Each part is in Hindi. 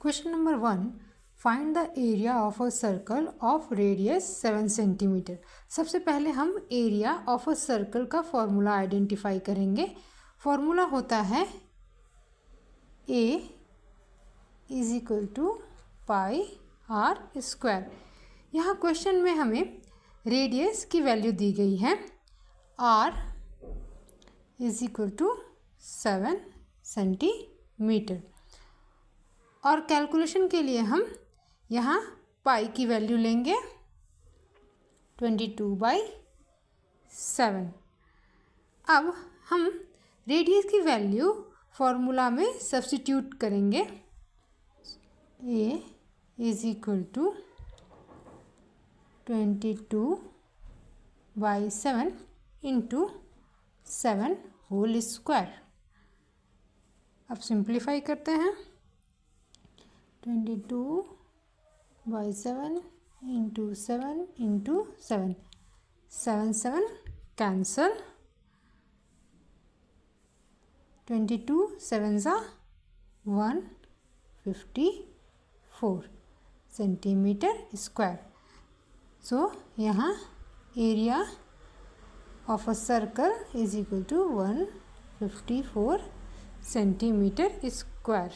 Question number 1. Find the area of a circle of radius 7 cm. सबसे पहले हम एरिया ऑफ अ सर्कल का फॉर्मूला आइडेंटिफाई करेंगे. फॉर्मूला होता है A is equal to pi r square. यहाँ क्वेश्चन में हमें रेडियस की वैल्यू दी गई है r is equal to 7 centimetre. और कैलकुलेशन के लिए हम यहाँ पाई की वैल्यू लेंगे 22/7. अब हम रेडियस की वैल्यू फॉर्मूला में सब्स्टिट्यूट करेंगे. a is equal to 22/7 into 7 whole square. अब सिंप्लीफाई करते हैं. 22/7 into 7 into 7. 7 cancel. 22 7 154 centimetre square. So यहाँ area of a circle is equal to 154 centimetre square.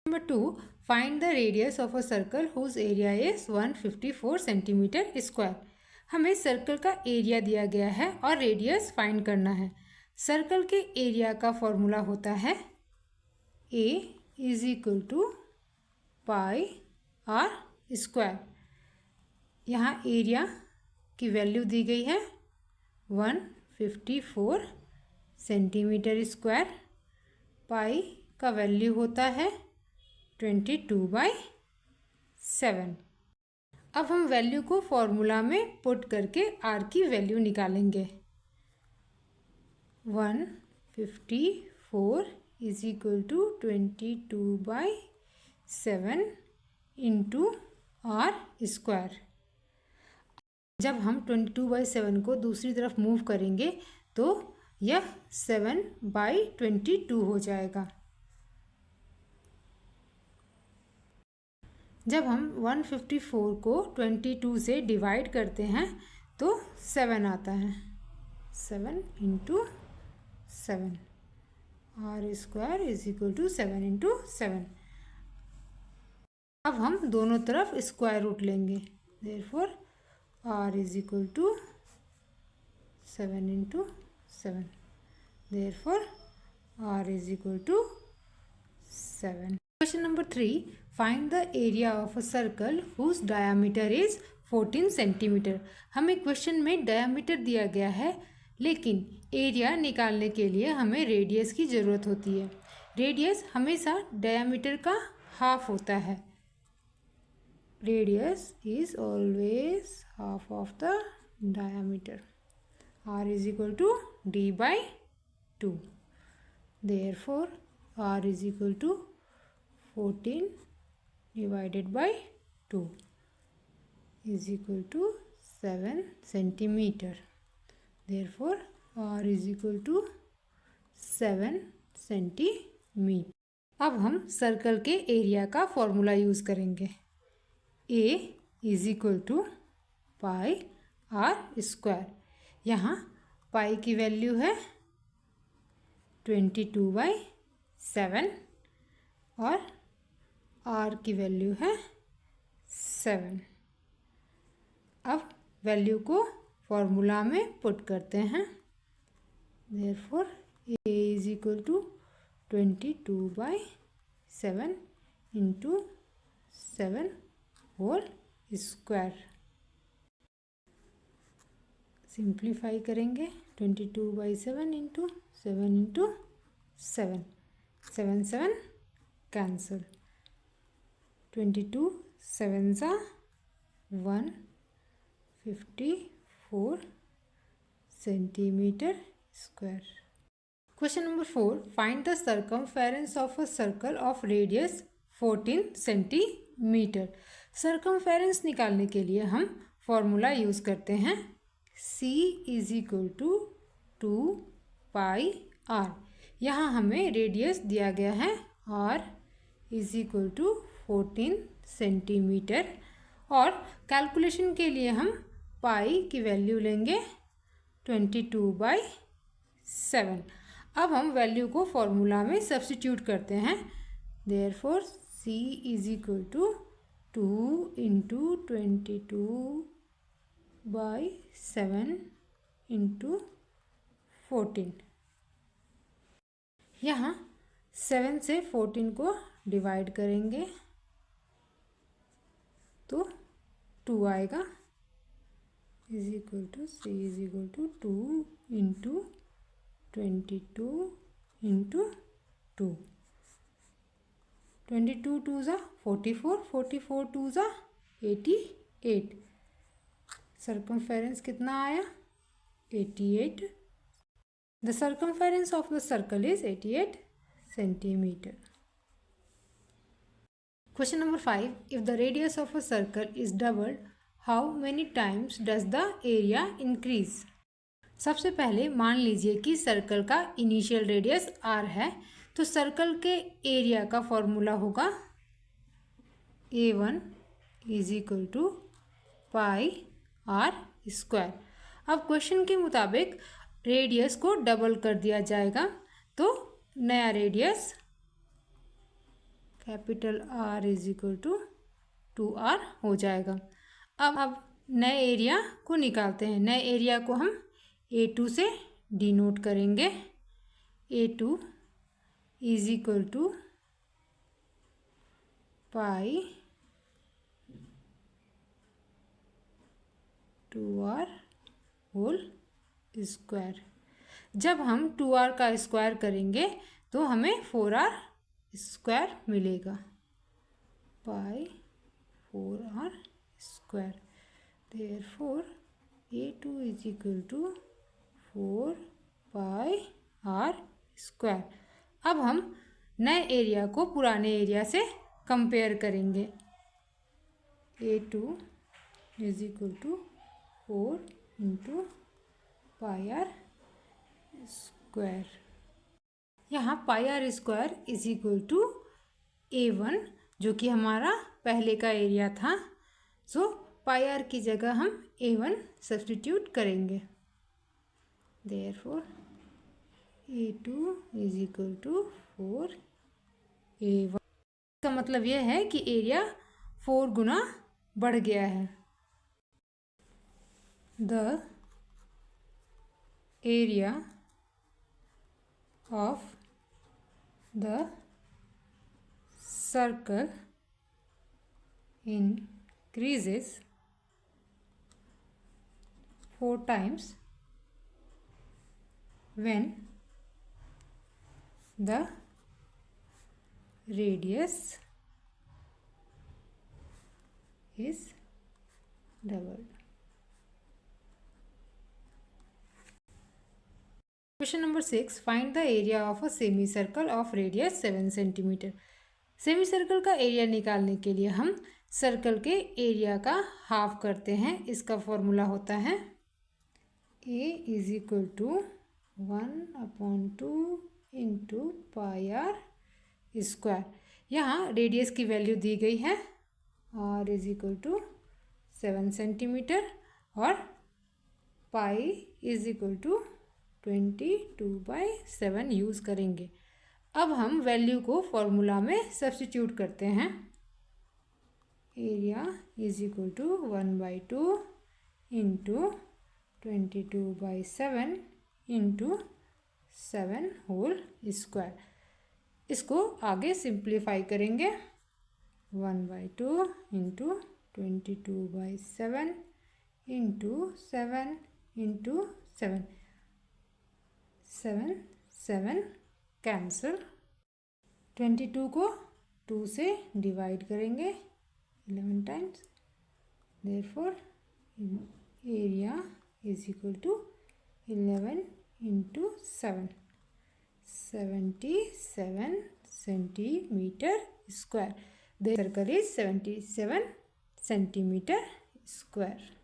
Number 2. Find the radius of a circle whose area is 154 centimetre square. हमें सर्कल का एरिया दिया गया है और रेडियस फाइंड करना है. सर्कल के एरिया का फॉर्मूला होता है A is equal to pi r square. यहाँ एरिया की वैल्यू दी गई है 154 सेंटीमीटर स्क्वायर. पाई का वैल्यू होता है 22/7. अब हम वैल्यू को फॉर्मूला में पुट करके आर की वैल्यू निकालेंगे. 154 is equal to 22/7 into r square. जब हम 22/7 को दूसरी तरफ मूव करेंगे तो यह 7/22 हो जाएगा. जब हम 154 को 22 से डिवाइड करते हैं तो 7 आता है. 7 into 7 r square is equal to 7 into 7. अब हम दोनों तरफ स्क्वायर रूट लेंगे. Therefore r is equal to 7 into 7. Therefore r is equal to 7. Question number 3. Find the area of a circle whose diameter is 14 centimetre. हमें क्वेश्चन में डायमीटर दिया गया है लेकिन एरिया निकालने के लिए हमें रेडियस की ज़रूरत होती है. रेडियस हमेशा डायमीटर का हाफ होता है. Radius is always half of the diameter. R is equal to d/2. Therefore r is equal to 14 divided by 2 is equal to 7 centimeter. Therefore, R is equal to 7 centimeter. अब हम सर्कल के एरिया का फॉर्मूला यूज़ करेंगे. A is equal to pi r square. यहाँ पाई की वैल्यू है 22/7 और आर की वैल्यू है 7. अब वैल्यू को फॉर्मूला में पुट करते हैं. Therefore A is equal to 22/7 into 7 whole square. Simplify करेंगे. 22/7 into 7 into 7. 7 cancel. 22 7 154 centimetre square. Question number 4. Find the circumference of a circle of radius 14 centimetre. Circumference निकालने के लिए हम फॉर्मूला यूज़ करते हैं. C is equal to 2 pi r. यहाँ हमें रेडियस दिया गया है r is equal to 14 centimetre. और कैलकुलेशन के लिए हम पाई की वैल्यू लेंगे 22/7। अब हम वैल्यू को फॉर्मूला में सब्स्टिट्यूट करते हैं। Therefore C is equal to 2 into 22/7 into 14। यहाँ 7 से 14 को डिवाइड करेंगे तो 2 आएगा, is equal to C is equal to 2 into 22 into 2। 22 2 ज़ा 44, 44 2 ज़ा 88। सर्कमफेरेंस कितना आया? 88। The circumference of the circle is 88 centimetre. Question number 5. If the radius of a circle is doubled, how many times does the area increase? सबसे पहले मान लीजिए कि सर्कल का इनिशियल रेडियस r है, तो सर्कल के एरिया का फॉर्मूला होगा A1 is equal to pi r square. अब क्वेश्चन के मुताबिक रेडियस को डबल कर दिया जाएगा, तो नया radius capital R is equal to 2r हो जाएगा। अब नए एरिया को निकालते हैं। नए एरिया को हम A2 से डिनोट करेंगे। A2 is equal to pi 2r whole square. जब हम 2r का स्क्वायर करेंगे तो हमें 4r स्क्वायर मिलेगा, pi 4r square. Therefore A2 is equal to 4 pi r square. अब हम नए एरिया को पुराने एरिया से कंपेयर करेंगे। A2 is equal to 4 into pi r square. यहाँ pi r square is equal to A1 जो कि हमारा पहले का एरिया था, सो पाई r की जगह हम A1 सब्स्टिट्यूट करेंगे। Therefore A2 is equal to 4 A1। इसका मतलब यह है कि एरिया 4 गुना बढ़ गया है। The area of the circle increases 4 times when the radius is doubled. Question number 6. Find the area of a semicircle of radius 7 centimetre. Semi circle का एरिया निकालने के लिए हम सर्कल के एरिया का हाफ करते हैं। इसका फॉर्मूला होता है A is equal to 1/2 into pi r square. यहाँ रेडियस की वैल्यू दी गई है r is equal to 7 centimetre और pi is equal to 22/7 use करेंगे। अब हम वैल्यू को फॉर्मूला में सब्स्टिट्यूट करते हैं। Area is equal to 1/2 into 22/7 into 7 whole square. इसको आगे सिंप्लीफाई करेंगे। 1/2 इंटू 22/7 इंटू 7 इंटू 7, 7 7 कैंसिल। 22 को 2 से डिवाइड करेंगे 11 times. Therefore area is equal to 11 into 7, 77 centimetre square. The circle is 77 centimetre square.